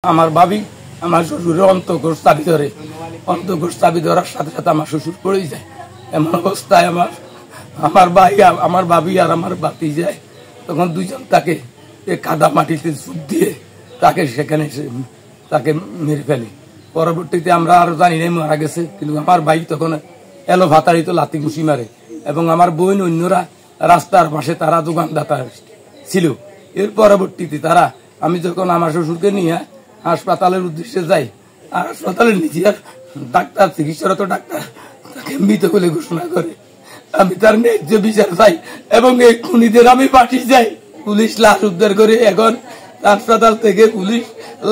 আমার ভাবি আমার শ্বশুরের অন্তঃকোষ চাবি ধরে, অন্তঃকোষ চাবি ধরার সাথে সাথে আমার শ্বশুর পড়ে যায়। এমন অবস্থায় আমার ভাই, আমার ভাবি আর আমার বাতি যায়। তখন দুইজন তাকে কাদা মাটিতে চুপ দিয়ে তাকে সেখানে তাকে মেরে ফেলে। পরবর্তীতে আমরা আরো জানি নাই মারা গেছে, কিন্তু আমার ভাই তখন এলো ভাতাড়িত লাতি ঘুষি মারে এবং আমার বোন অন্যরা রাস্তার পাশে তারা দোকানদাতা ছিল। এর পরবর্তীতে তারা আমি যখন আমার শ্বশুরকে নিয়ে হাসপাতালের উদ্দেশ্যে যাই, আর হাসপাতালের নিচে ডাক্তার, চিকিৎসারত ডাক্তার তাকে মৃত বলে ঘোষণা করে। আমি তার ন্যায্য বিচার চাই এবং এই খুনিদের আমি বাঁচি যাই। পুলিশ লাশ উদ্ধার করে এখন হাসপাতাল থেকে পুলিশ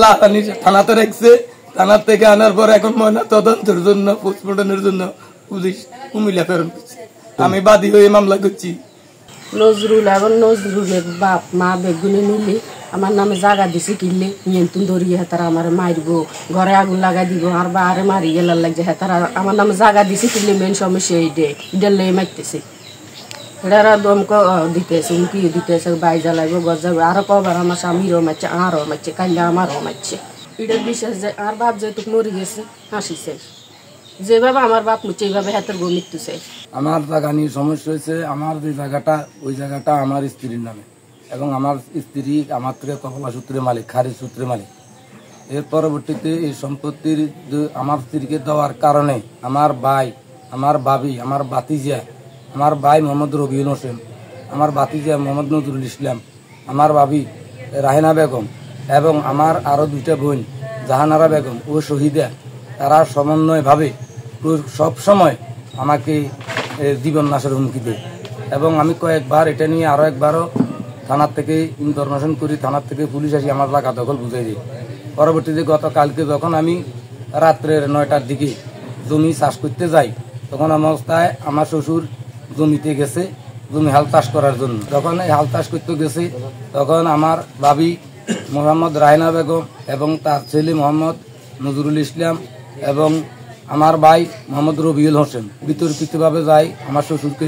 লাশ আনি থানাতে রাখছে। থানার থেকে আনার পর এখন ময়না তদন্তের জন্য, পোস্টমর্টমের জন্য পুলিশ কুমিল্লা প্রেরণ করছে। আমি বাদী হয়ে মামলা করছি। নজরুল এবং নজরুলের বাপ মা বেগুনে নিলে আমার নামে জায়গা দিছে কিনলে নিয়ন্ত্রণ ধরিয়ে তারা আমার মারব, ঘরে আগুন লাগাই দিব, আর বা আরে মারি গেলার লাগছে। তারা আমার নামে জায়গা দিছে কিনলে মেন সমস্যা এইটা লেগে মারতেছে। এটা দমক দিতেছে, উমকি দিতেছে, বাই জ্বালাইব, গজ যাবে। আরো কবার আমার স্বামীরও মারছে, আরও মারছে, কাইলে আমারও মারছে। এটার বিশ্বাস যে আর বাপ যেহেতু মরে গেছে, হাসিছে। যেভাবে আমার বাপ মুছে এইভাবে হাতের গো মৃত্যু চাই। আমার জায়গা নিয়ে সমস্যা হয়েছে। আমার যে জায়গাটা, ওই জায়গাটা আমার স্ত্রীর নামে এবং আমার স্ত্রী আমার থেকে তফলা সূত্রে মালিক, খারিজ সূত্রে মালিক। এর পরবর্তীতে এই সম্পত্তির আমার স্ত্রীকে দেওয়ার কারণে আমার ভাই, আমার ভাবি, আমার বাতিজা, আমার ভাই মোহাম্মদ রবিউল হোসেন, আমার বাতিজা মোহাম্মদ নজরুল ইসলাম, আমার ভাবি রাহেনা বেগম এবং আমার আরো দুইটা বোন জাহানারা বেগম ও শহীদা, তারা সমন্বয়ভাবে সব সময় আমাকে জীবন নাশের হুমকি দেয়। এবং আমি কয়েকবার এটা নিয়ে আরো একবারও থানার থেকে ইনফরমেশন করি, থানার থেকে পুলিশ আসি আমার জায়গা দখল বুঝাই দিই। পরবর্তীতে গতকালকে যখন আমি রাত্রের 9টার দিকে জমি চাষ করতে যাই, তখন অবস্থায় আমার শ্বশুর জমিতে গেছে জমি হাল চাষ করার জন্য। যখন এই হাল চাষ করতে গেছে তখন আমার ভাবি মোহাম্মদ রাহেনা বেগম এবং তার ছেলে মোহাম্মদ নজরুল ইসলাম এবং আমার ভাই মোহাম্মদ রবিউল হোসেন বিতর্কিতভাবে যায় আমার শ্বশুরকে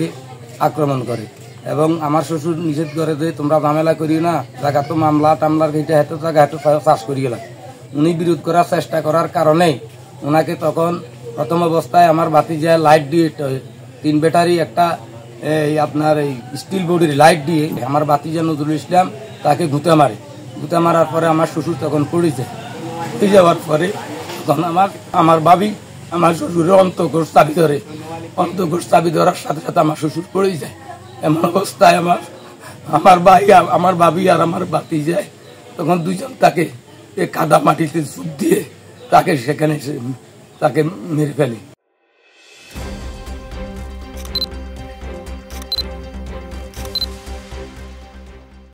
আক্রমণ করে এবং আমার শ্বশুর নিষেধ করে যে তোমরা ঝামেলা করি না, জায়গা তো মামলা টামলার এটা হেঁটে জায়গা হেঁটে চাষ করি গেলাম। উনি বিরোধ করার চেষ্টা করার কারণে ওনাকে তখন প্রথম অবস্থায় আমার বাতিজা লাইট দিয়ে 3 ব্যাটারি একটা আপনার এই স্টিল বডির লাইট দিয়ে আমার বাতিজা নজরুল ইসলাম তাকে গুঁতে মারে। গুঁতে মারার পরে আমার শ্বশুর তখন পড়েছে। পড়ে যাওয়ার পরে তখন আমার ভাবি আমার শ্বশুরের অন্তঃকোষ চাবি ধরে, অন্তঃকোষ চাবি ধরার সাথে সাথে আমার শ্বশুর পড়ে যায়। এমন অবস্থায় আমার ভাই, আমার ভাবি আর আমার বাতি যায়। তখন দুইজন তাকে কাদা মাটিতে চুপ দিয়ে তাকে সেখানে তাকে মেরে ফেলে।